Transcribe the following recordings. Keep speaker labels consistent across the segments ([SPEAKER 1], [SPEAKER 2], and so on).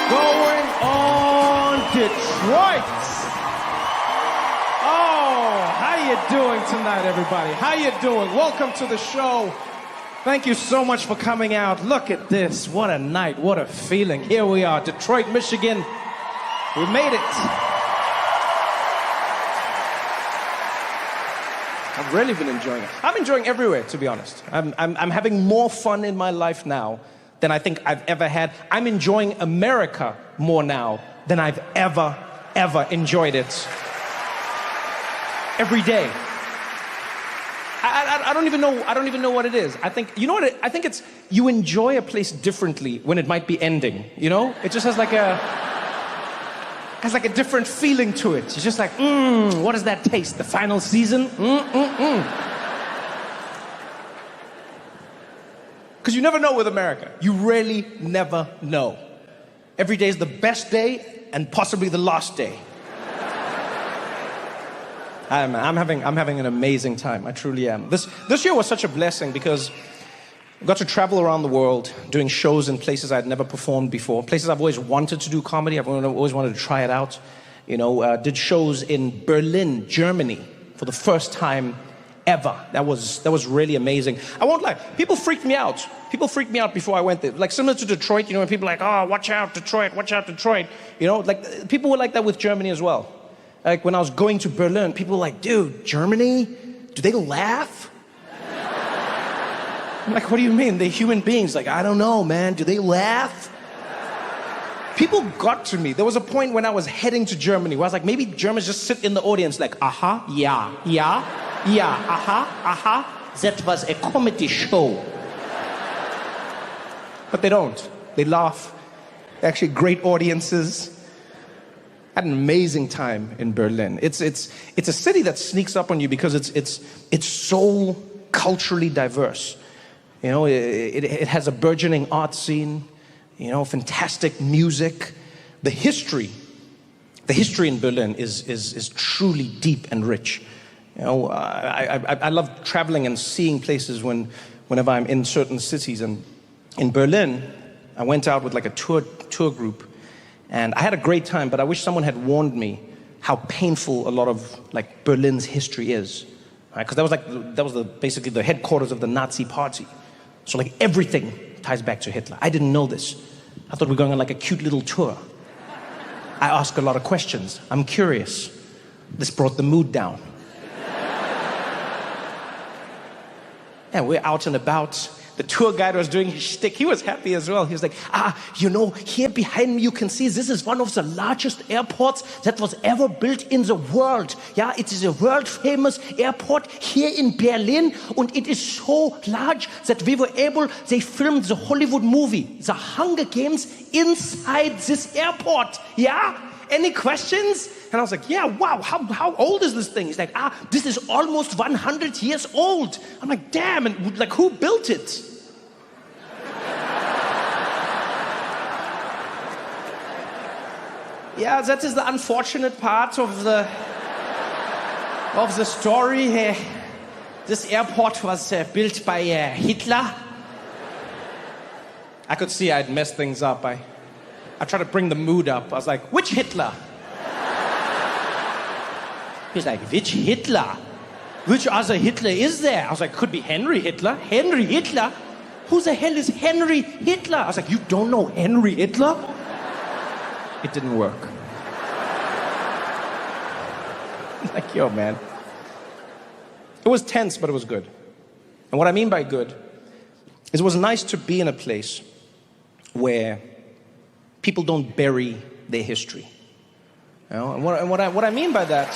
[SPEAKER 1] going on, Detroit? Oh, how you doing tonight, everybody? How you doing? Welcome to the show. Thank you so much for coming out. Look at this. What a night. What a feeling. Here we are, Detroit, Michigan. We made it. I've really been enjoying it. I'm enjoying everywhere, to be honest. I'm having more fun in my life now than I think I've ever had. I'm enjoying America more now than I've ever enjoyed it. Every day. I don't even know what it is. I think, you know what, I think it's, you enjoy a place differently when it might be ending, you know? It just has like a different feeling to it. It's just like, what does that taste? The final season? Because you never know with America. You really never know. Every day is the best day and possibly the last day. I'm having an amazing time. I truly am. This year was such a blessing because I got to travel around the world doing shows in places I'd never performed before, places I've always wanted to do comedy. I've always wanted to try it out. You know, did shows in Berlin, Germany for the first time ever. That was really amazing. I won't lie, people freaked me out. People freaked me out before I went there. Like similar to Detroit, you know, when people are like, oh, watch out, Detroit, watch out, Detroit. You know, like people were like that with Germany as well. Like when I was going to Berlin, people were like, dude, Germany? Do they laugh? I'm like, what do you mean? They're human beings. Like, I don't know, man. Do they laugh? People got to me. There was a point when I was heading to Germany where I was like, maybe Germans just sit in the audience like, yeah, that was a comedy show. But they don't. They laugh. They're actually great audiences. I had an amazing time in Berlin. It's a city that sneaks up on you because it's so culturally diverse. You know, it has a burgeoning art scene, you know, fantastic music. The history in Berlin is truly deep and rich. You know, I love traveling and seeing places whenever I'm in certain cities. And in Berlin, I went out with like a tour group, and I had a great time. But I wish someone had warned me how painful a lot of like Berlin's history is, right? Because that was basically the headquarters of the Nazi Party. So like everything ties back to Hitler. I didn't know this. I thought we were going on like a cute little tour. I ask a lot of questions. I'm curious. This brought the mood down. And we're out and about. The tour guide was doing his shtick. He was happy as well. He was like, you know, here behind me you can see this is one of the largest airports that was ever built in the world. Yeah, it is a world famous airport here in Berlin, and it is so large that they filmed the Hollywood movie, The Hunger Games, inside this airport. Yeah? Any questions? And I was like, yeah, wow, how old is this thing? He's like, this is almost 100 years old. I'm like, damn, and like, who built it? Yeah, that is the unfortunate part of the story. This airport was built by Hitler. I could see I'd messed things up. I tried to bring the mood up. I was like, which Hitler? He's like, which Hitler? Which other Hitler is there? I was like, could be Henry Hitler. Henry Hitler? Who the hell is Henry Hitler? I was like, you don't know Henry Hitler? It didn't work. Like, yo, man. It was tense, but it was good. And what I mean by good is it was nice to be in a place where people don't bury their history. You know? And what I mean by that...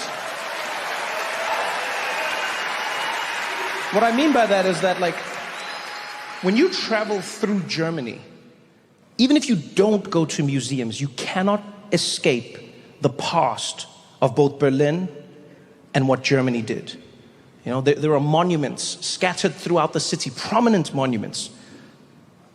[SPEAKER 1] What I mean by that is that, like, when you travel through Germany, even if you don't go to museums, you cannot escape the past of both Berlin and what Germany did. You know, there are monuments scattered throughout the city, prominent monuments.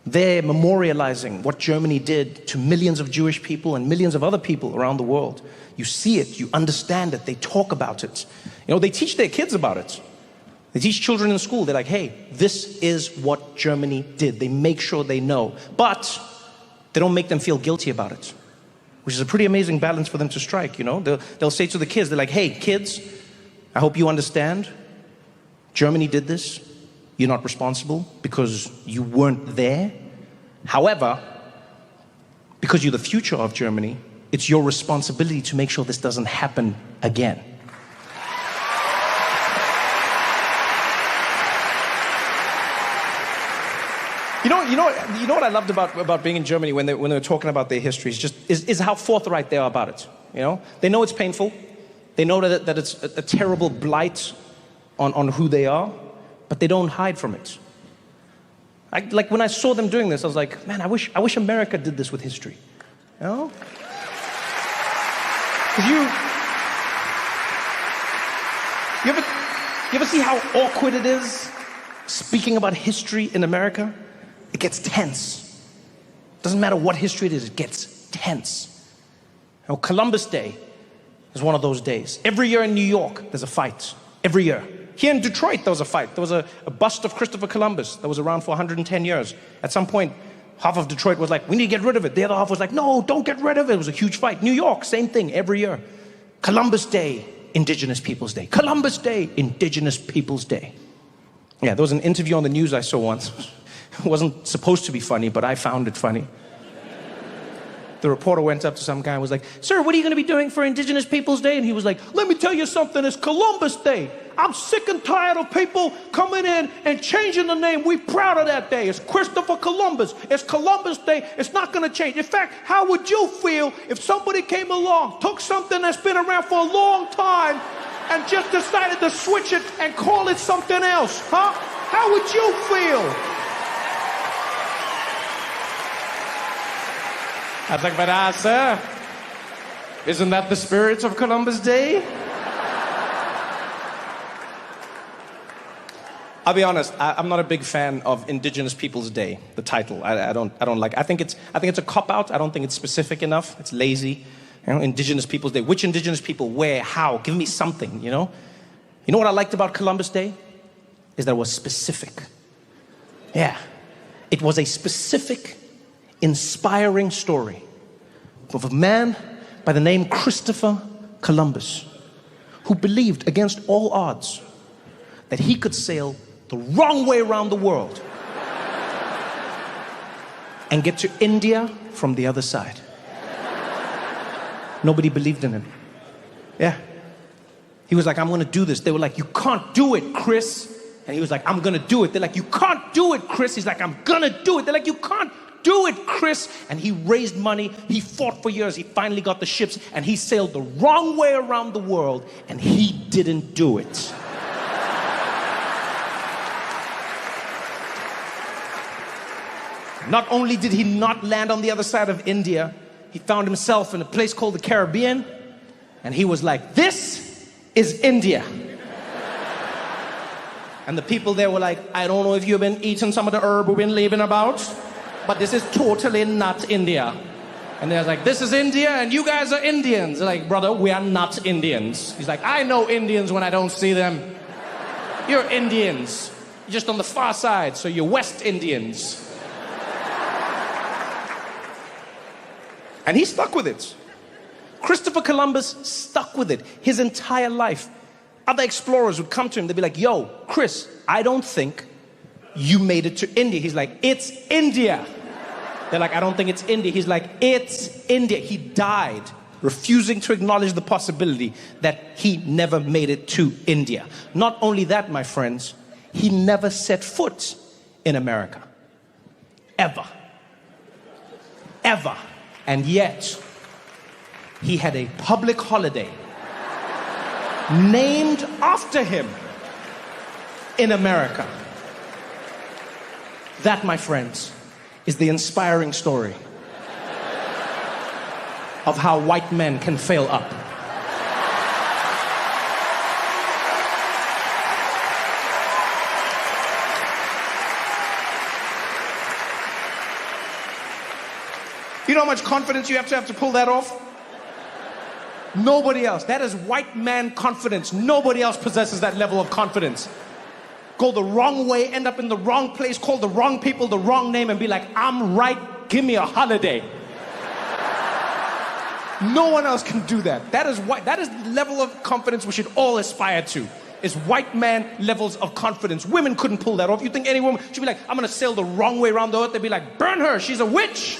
[SPEAKER 1] They're memorializing what Germany did to millions of Jewish people and millions of other people around the world. You see it, you understand it, they talk about it. You know, they teach their kids about it. They teach children in school. They're like, hey, this is what Germany did. They make sure they know. But they don't make them feel guilty about it. which is a pretty amazing balance for them to strike, you know? They'll say to the kids, they're like, hey, kids, I hope you understand. Germany did this. You're not responsible because you weren't there. However, because you're the future of Germany, it's your responsibility to make sure this doesn't happen again. You know what I loved about being in Germany when they were talking about their history is how forthright they are about it. You know, they know it's painful. They know that it's a terrible blight on who they are, but they don't hide from it. Like when I saw them doing this, I was like, man, I wish America did this with history. You know? 'Cause you ever see how awkward it is speaking about history in America? It gets tense. Doesn't matter what history it is, it gets tense. You know, Columbus Day is one of those days. Every year in New York, there's a fight. Every year. Here in Detroit, there was a fight. There was a bust of Christopher Columbus that was around for 110 years. At some point, half of Detroit was like, we need to get rid of it. The other half was like, no, don't get rid of it. It was a huge fight. New York, same thing, every year. Columbus Day, Indigenous Peoples Day. Columbus Day, Indigenous Peoples Day. Yeah, there was an interview on the news I saw once. It wasn't supposed to be funny, but I found it funny. The reporter went up to some guy and was like, sir, what are you going to be doing for Indigenous Peoples Day? And he was like, let me tell you something, it's Columbus Day. I'm sick and tired of people coming in and changing the name. We're proud of that day. It's Christopher Columbus. It's Columbus Day. It's not going to change. In fact, how would you feel if somebody came along, took something that's been around for a long time, and just decided to switch it and call it something else? Huh? How would you feel? I was like, but sir, isn't that the spirit of Columbus Day? I'll be honest, I'm not a big fan of Indigenous Peoples Day, the title. I don't like it. I think it's a cop-out. I don't think it's specific enough. It's lazy. You know, Indigenous Peoples Day. Which Indigenous people? Where? How? Give me something, you know? You know what I liked about Columbus Day? Is that it was specific. Yeah. It was a specific, inspiring story of a man by the name Christopher Columbus, who believed against all odds that he could sail the wrong way around the world and get to India from the other side. Nobody believed in him. Yeah. He was like, I'm gonna do this. They were like, you can't do it, Chris. And he was like, I'm gonna do it. They're like, you can't do it, Chris. He's like, I'm gonna do it. They're like, you can't do it, Chris. And he raised money. He fought for years. He finally got the ships and he sailed the wrong way around the world and he didn't do it. Not only did he not land on the other side of India, he found himself in a place called the Caribbean, and he was like, this is India. And the people there were like, I don't know if you've been eating some of the herb we've been leaving about, but this is totally not India. And they're like, this is India, and you guys are Indians. They're like, brother, we are not Indians. He's like, I know Indians when I don't see them. You're Indians. You're just on the far side, so you're West Indians. And he stuck with it. Christopher Columbus stuck with it his entire life. Other explorers would come to him, they'd be like, yo, Chris, I don't think you made it to India. He's like, it's India. They're like, I don't think it's India. He's like, it's India. He died refusing to acknowledge the possibility that he never made it to India. Not only that, my friends, he never set foot in America. Ever. Ever. And yet, he had a public holiday named after him in America. That, my friends, is the inspiring story of how white men can fail up. You know how much confidence you have to pull that off? Nobody else. That is white man confidence. Nobody else possesses that level of confidence. Go the wrong way, end up in the wrong place, call the wrong people the wrong name, and be like, I'm right, give me a holiday. No one else can do that. That is the level of confidence we should all aspire to. Is white man levels of confidence. Women couldn't pull that off. You think any woman should be like, I'm gonna sail the wrong way around the earth? They'd be like, burn her, she's a witch.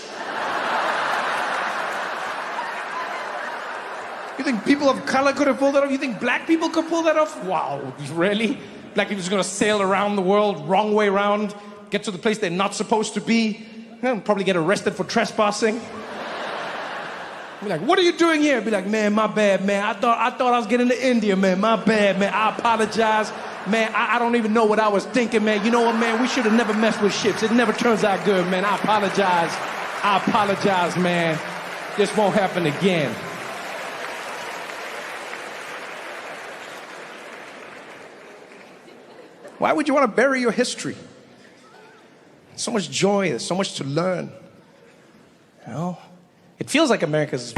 [SPEAKER 1] You think people of color could have pulled that off? You think black people could pull that off? Wow, really? Black people's gonna sail around the world, wrong way around, get to the place they're not supposed to be, probably get arrested for trespassing. Be like, what are you doing here? Be like, man, my bad, man. I thought I was getting to India, man. My bad, man. I apologize. Man, I don't even know what I was thinking, man. You know what, man? We should have never messed with ships. It never turns out good, man. I apologize. I apologize, man. This won't happen again. Why would you want to bury your history? So much joy, there's so much to learn. You know? It feels like America's